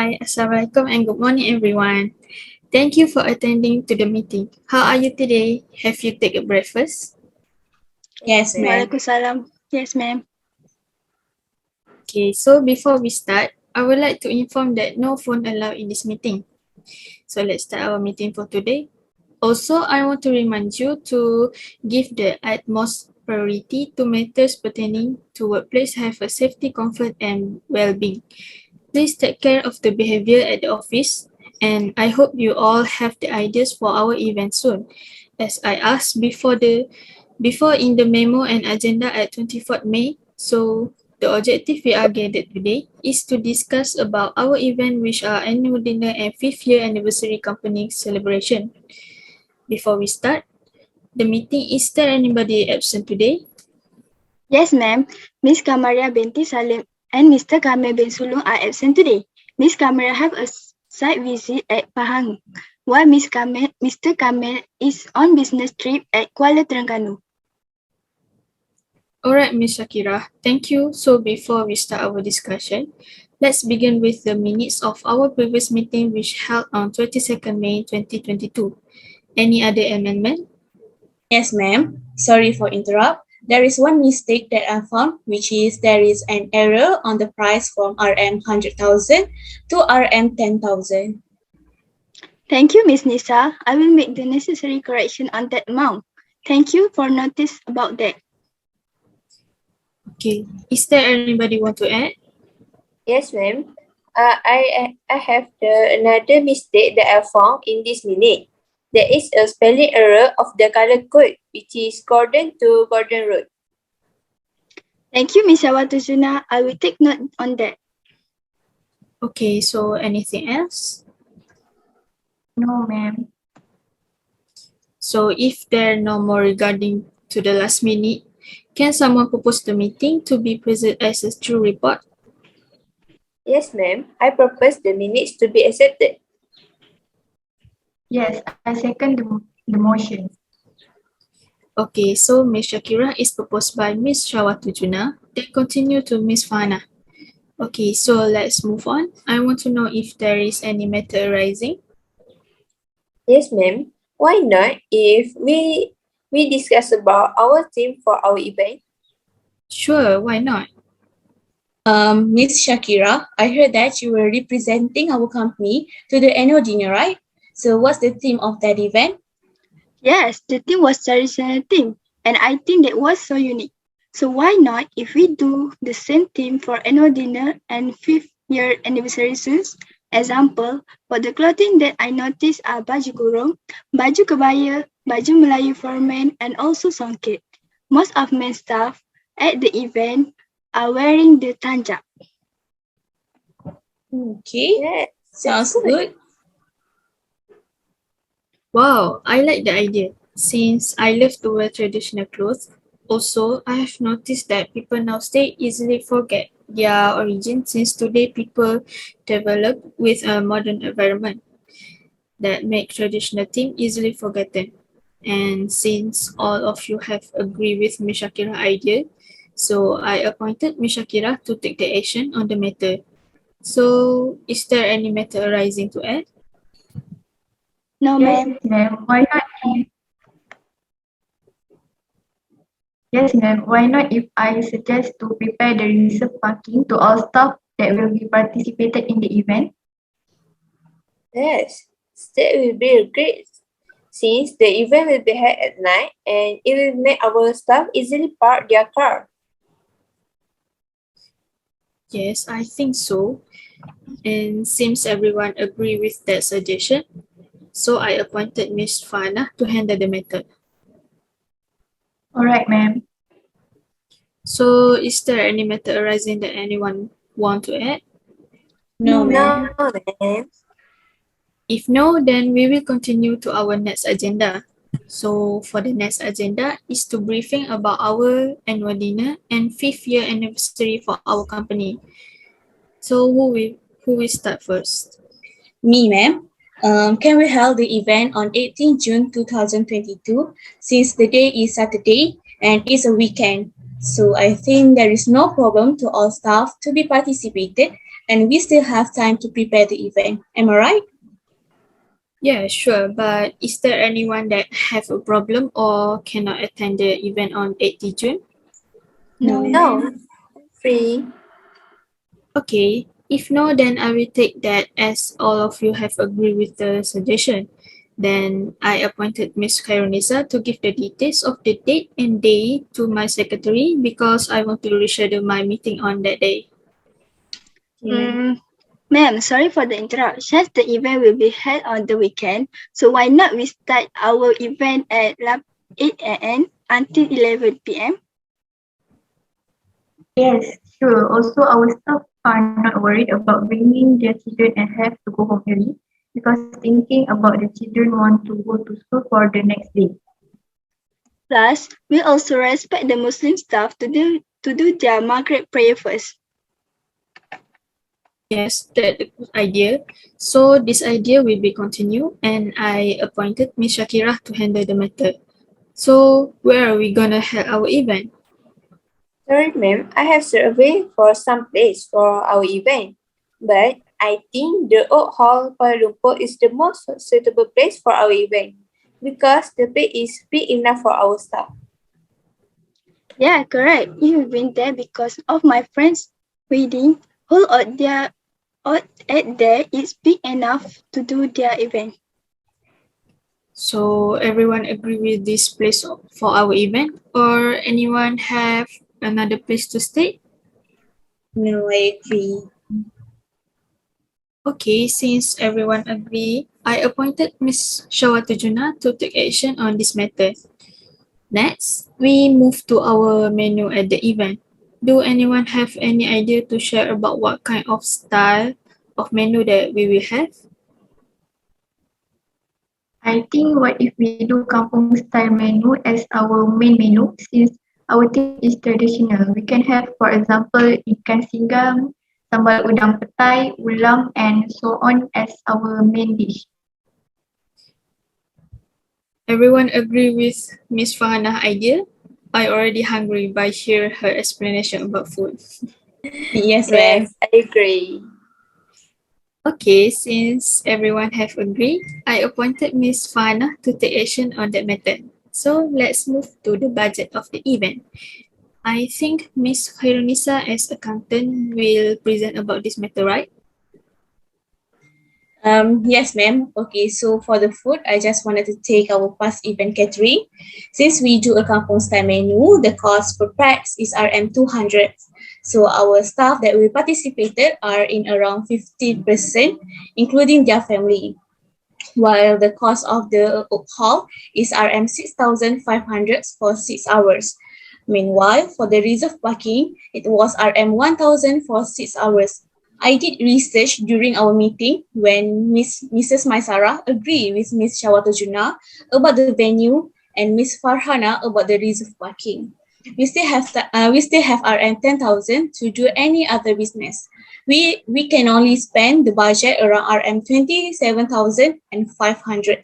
Hi, Assalamualaikum and good morning everyone. Thank you for attending to the meeting. How are you today? Have you taken breakfast? Yes, ma'am. Waalaikumsalam. Yes, ma'am. Okay, so before we start, I would like to inform that no phone allowed in this meeting. So let's start our meeting for today. Also, I want to remind you to give the utmost priority to matters pertaining to workplace have a safety, comfort and well-being. Please take care of the behavior at the office, and I hope you all have the ideas for our event soon. As I asked before in the memo and agenda at 24th May, so the objective we are gathered today is to discuss about our event, which are annual dinner and 5th year anniversary company celebration. Before we start the meeting, is there anybody absent today? Yes, ma'am. Miss Kamaria binti Salim and Mr. Kamil bin Sulung are absent today. Miss Kamaria have a site visit at Pahang, while Mr. Kamil is on business trip at Kuala Terengganu. Alright, Ms. Shakira, thank you. So before we start our discussion, let's begin with the minutes of our previous meeting which held on 22nd May 2022. Any other amendment? Yes, ma'am. Sorry for interrupt. There is one mistake that I found, which is there is an error on the price from RM 100,000 to RM 10,000. Thank you, Miss Nisa. I will make the necessary correction on that amount. Thank you for notice about that. Okay, is there anybody want to add? Yes, ma'am. I have another mistake that I found in this minute. There is a spelling error of the color code, which is Gordon to Gordon Road. Thank you, Miss Awatuzuna. I will take note on that. Okay, so anything else? No, ma'am. So if there are no more regarding to the last minute, can someone propose the meeting to be presented as a true report? Yes, ma'am. I propose the minutes to be accepted. Yes, I second the motion. Okay, so Ms. Shakira is proposed by Ms. Shawatujuna, then continue to Ms. Fana. Okay, so let's move on. I want to know if there is any matter arising. Yes, ma'am. Why not if we discuss about our theme for our event? Sure, why not? Miss Shakira, I heard that you were representing our company to the annual dinner, right? So what's the theme of that event? Yes, the theme was traditional theme, and I think that was so unique. So why not if we do the same theme for annual dinner and 5th year anniversary soon? Example, for the clothing that I noticed are baju kurung, baju kebaya, baju Melayu for men, and also songket. Most of men staff at the event are wearing the tanjak. Okay, Yes, sounds good. Wow, I like the idea. Since I love to wear traditional clothes, also I have noticed that people nowadays easily forget their origin since today people develop with a modern environment that make traditional theme easily forgotten. And since all of you have agreed with Ms. Shakira's idea, so I appointed Ms. Shakira to take the action on the matter. So is there any matter arising to add? No, Yes, ma'am. ma'am. Why not if I suggest to prepare the reserved parking to all staff that will be participated in the event? yes. That will be great. Since the event will be held at night and it will make our staff easily park their car. Yes, I think so. And seems everyone agree with that suggestion. So I appointed Ms. Fana to handle the matter. All right, ma'am. So is there any matter arising that anyone want to add? No, ma'am. No, ma'am. If no, then we will continue to our next agenda. So for the next agenda is to briefing about our annual dinner and 5th year anniversary for our company. So who will start first? Me, ma'am. Can we hold the event on 18 June 2022 since the day is Saturday and it's a weekend? So I think there is no problem to all staff to be participated and we still have time to prepare the event. Am I right? Yeah, sure. But is there anyone that have a problem or cannot attend the event on 8th June? No. No, free. Okay. If no, then I will take that as all of you have agreed with the suggestion. Then I appointed Ms. Khairunisa to give the details of the date and day to my secretary because I want to reschedule my meeting on that day. Ma'am, sorry for the interruption. The event will be held on the weekend, so why not we start our event at 8 a.m. until 11 p.m.? Yes, sure. Also, our staff are not worried about bringing their children and have to go home early because thinking about the children want to go to school for the next day. Plus, we also respect the Muslim staff to do their Maghrib prayer first. Yes, that's a good idea. So this idea will be continued and I appointed Ms. Shakira to handle the matter. So where are we gonna have our event? Sorry, ma'am. I have surveyed for some place for our event, but I think the Oak Hall Kuala Lumpur is the most suitable place for our event because the place is big enough for our staff. Yeah, correct. You've been there because of my friend's wedding. Hall out there is big enough to do their event. So everyone agree with this place for our event or anyone have another place to stay? No, I agree. Okay, since everyone agree, I appointed Ms. Shawatujuna to take action on this matter. Next, we move to our menu at the event. Do anyone have any idea to share about what kind of style of menu that we will have? I think what if we do kampung style menu as our main menu since our theme is traditional. We can have, for example, ikan singgang, sambal udang petai, ulam and so on as our main dish. Everyone agree with Ms. Fahana's idea? I already hungry by hear her explanation about food. Yes, ma'am. Yes, I agree. Okay, since everyone have agreed, I appointed Ms. Fahana to take action on that matter. So let's move to the budget of the event. I think Ms. Khairunisa as accountant will present about this matter, right? Yes, ma'am. Okay, so for the food, I just wanted to take our past event catering. Since we do a kampung style menu, the cost per pax is RM 200. So our staff that we participated are in around 50%, including their family. While the cost of the hall is RM 6,500 for 6 hours. Meanwhile, for the reserve parking, it was RM 1,000 for 6 hours. I did research during our meeting when Mrs. Maisara agreed with Ms. Shawatojuna about the venue and Ms. Farhana about the reserve parking. We still have RM 10,000 to do any other business. We can only spend the budget around RM 27,500.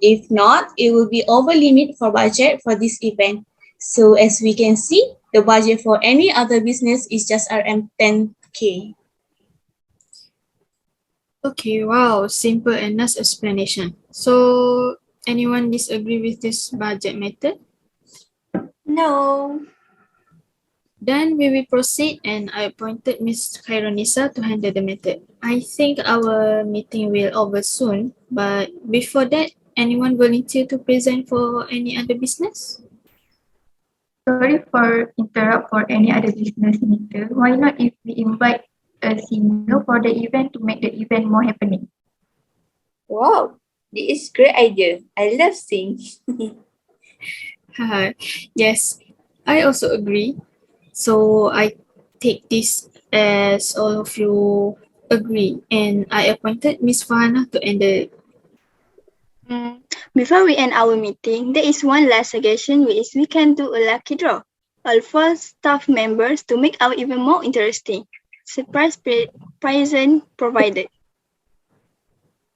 If not, it will be over limit for budget for this event. So as we can see, the budget for any other business is just RM 10K. Okay, wow, simple and nice explanation. So anyone disagree with this budget method? No. Then we will proceed and I appointed Ms. Khairunisa to handle the method. I think our meeting will over soon, but before that, anyone volunteer to present for any other business? Sorry for interrupt for any other business matter. Why not if we invite a singer for the event to make the event more happening? Wow, this is great idea. I love sing. Haha, yes, I also agree. So I take this as all of you agree and I appointed Ms. Fahana to end the. Before we end our meeting, there is one last suggestion which is we can do a lucky draw. All 4 staff members to make our event more interesting. Surprise present provided.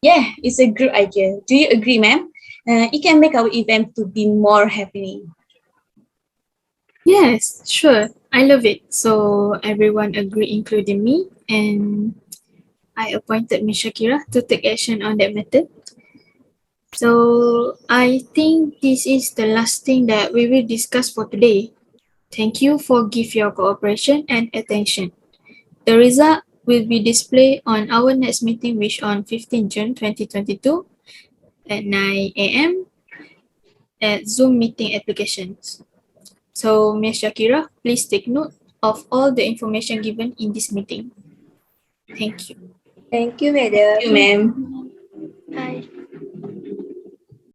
Yeah, it's a good idea. Do you agree, ma'am? It can make our event to be more happening. Yes, sure. I love it. So everyone agreed, including me, and I appointed Ms. Shakira to take action on that matter. So I think this is the last thing that we will discuss for today. Thank you for your cooperation and attention. The result will be displayed on our next meeting, which on 15 June 2022 at 9 a.m. at Zoom meeting applications. So, Ms. Shakira, please take note of all the information given in this meeting. Thank you. Thank you, madam. Thank you, ma'am. Bye.